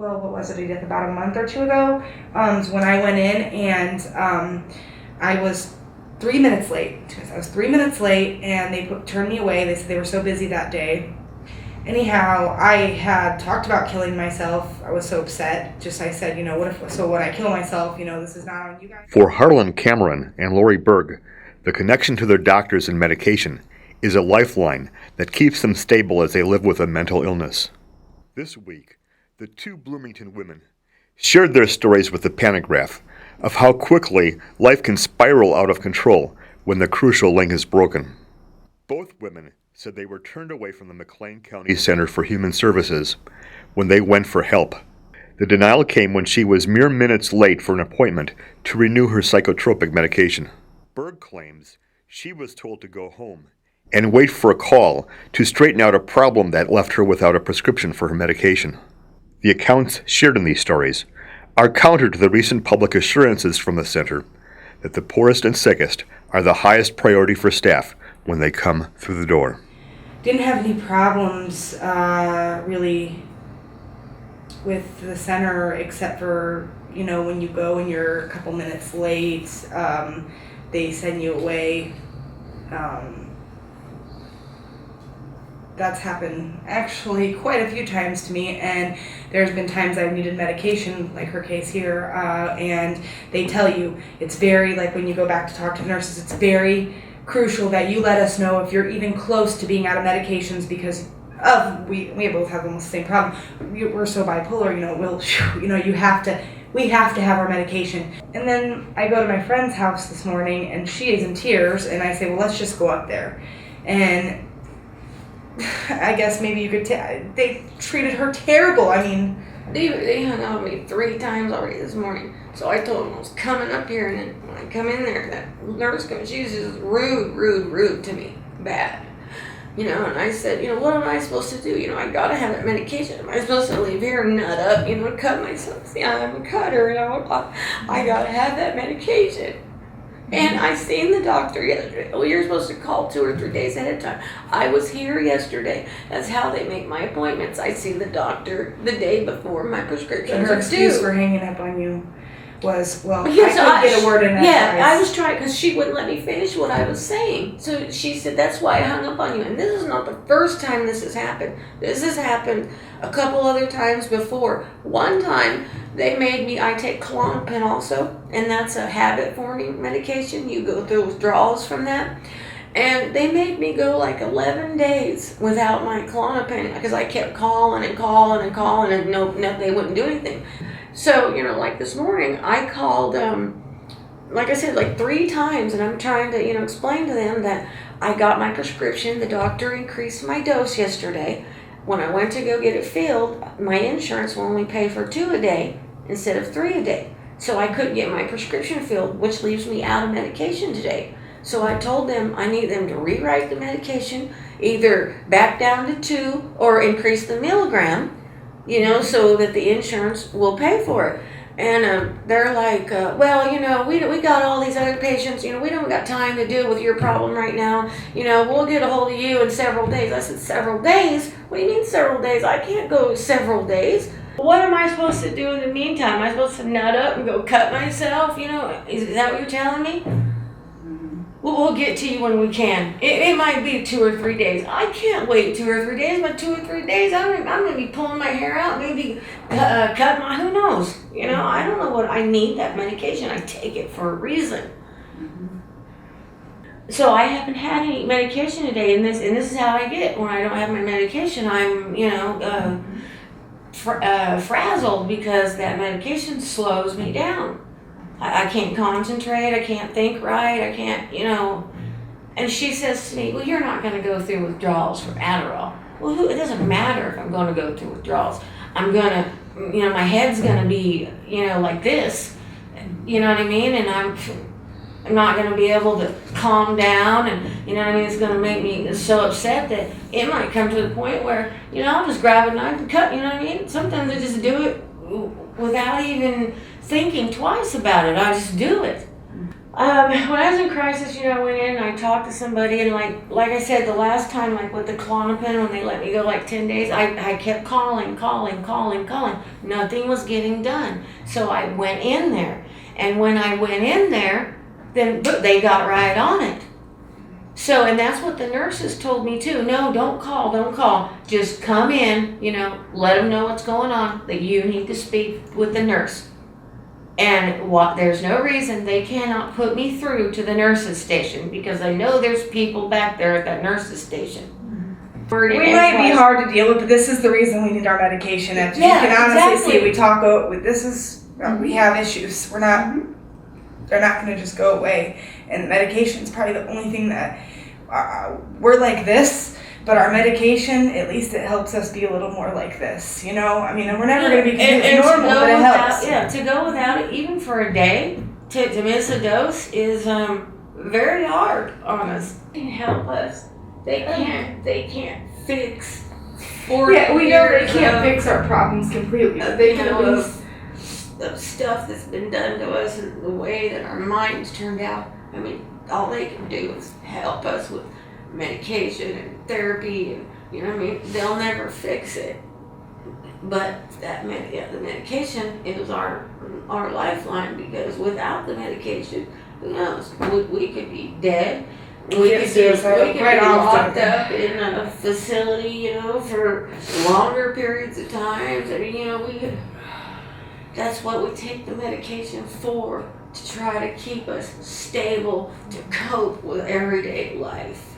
well, what was it, about a month or two ago, when I went in and I was 3 minutes late. I was 3 minutes late and they turned me away. They said they were so busy that day. Anyhow, I had talked about killing myself. I was so upset. I said, when I kill myself, this is not on you guys. For Harlyn Cameron and Lori Berg, the connection to their doctors and medication is a lifeline that keeps them stable as they live with a mental illness. This week, the two Bloomington women shared their stories with the Panagraph of how quickly life can spiral out of control when the crucial link is broken. Both women said they were turned away from the McLean County Center for Human Services when they went for help. The denial came when she was mere minutes late for an appointment to renew her psychotropic medication. Berg claims she was told to go home and wait for a call to straighten out a problem that left her without a prescription for her medication. The accounts shared in these stories are counter to the recent public assurances from the center that the poorest and sickest are the highest priority for staff when they come through the door. Didn't have any problems really with the center except for, when you go and you're a couple minutes late, they send you away. That's happened actually quite a few times to me, and there's been times I've needed medication, like her case here, and they tell you it's very, like when you go back to talk to the nurses, it's very crucial that you let us know if you're even close to being out of medications because we both have almost the same problem. We're so bipolar, we have to have our medication. And then I go to my friend's house this morning and she is in tears, and I say, well, let's just go up there. And I guess maybe you could they treated her terrible. I mean, they hung out with me 3 times already this morning. So I told them I was coming up here, and then when I come in there, that nurse comes, she was just rude to me, bad. And I said, what am I supposed to do? I gotta have that medication. Am I supposed to leave here and nut up, cut myself? I'm a cutter, I gotta have that medication. And I seen the doctor yesterday. Well, you're supposed to call 2 or 3 days ahead of time. I was here yesterday. That's how they make my appointments. I see the doctor the day before my prescription. And her excuse for hanging up on you was, well, because I couldn't get a word in. Yeah, I was trying, because she wouldn't let me finish what I was saying. So she said, that's why I hung up on you. And this is not the first time this has happened. This has happened a couple other times before. One time, they made me, I take Klonopin also, and that's a habit-forming medication. You go through withdrawals from that. And they made me go like 11 days without my Klonopin because I kept calling and no, they wouldn't do anything. So, like this morning, I called, like I said, like 3 times, and I'm trying to, explain to them that I got my prescription. The doctor increased my dose yesterday. When I went to go get it filled, my insurance will only pay for 2 a day instead of 3 a day. So I couldn't get my prescription filled, which leaves me out of medication today. So I told them I need them to rewrite the medication, either back down to 2 or increase the milligram, so that the insurance will pay for it. And they're like, well, we got all these other patients, we don't got time to deal with your problem right now. We'll get a hold of you in several days. I said, several days? What do you mean several days? I can't go several days. What am I supposed to do in the meantime? Am I supposed to nut up and go cut myself? Is that what you're telling me? Well, we'll get to you when we can. It might be 2 or 3 days. I can't wait 2 or 3 days, but 2 or 3 days, I'm going to be pulling my hair out, maybe cut my, who knows? I don't know what, I need that medication. I take it for a reason. So I haven't had any medication today, and this is how I get when I don't have my medication. I'm, frazzled because that medication slows me down. I can't concentrate, I can't think right, I can't, And she says to me, well, you're not going to go through withdrawals for Adderall. Well, it doesn't matter if I'm going to go through withdrawals. I'm going to, my head's going to be, like this. You know what I mean? And I'm not going to be able to calm down, and, it's going to make me so upset that it might come to the point where, I'll just grab a knife and cut, Sometimes I just do it without even thinking twice about it. I just do it. When I was in crisis, I went in and I talked to somebody, and like I said, the last time, like with the Klonopin, when they let me go like 10 days, I kept calling. Nothing was getting done. So I went in there. And when I went in there, then they got right on it. So, and that's what the nurses told me too. No, don't call. Just come in, let them know what's going on, that you need to speak with the nurse. And there's no reason they cannot put me through to the nurses station, because I know there's people back there at that nurses station. We might be hard to deal with, but this is the reason we need our medication. And you can honestly see, we talk with we have issues. They're not going to just go away. And the medication is probably the only thing that we're like this, but our medication, at least it helps us be a little more like this, and we're never going to be completely normal, but it helps. To go without it, even for a day, to miss a dose is very hard on us. They can help us. They can't fix 40 we know they years can't fix our problems completely, but they can at least the stuff that's been done to us and the way that our minds turned out. I mean, all they can do is help us with medication and therapy, and they'll never fix it. But the medication is our lifeline, because without the medication, who knows? We could be dead. We could be locked up in a facility, for longer periods of time. That's what we take the medication for, to try to keep us stable, to cope with everyday life.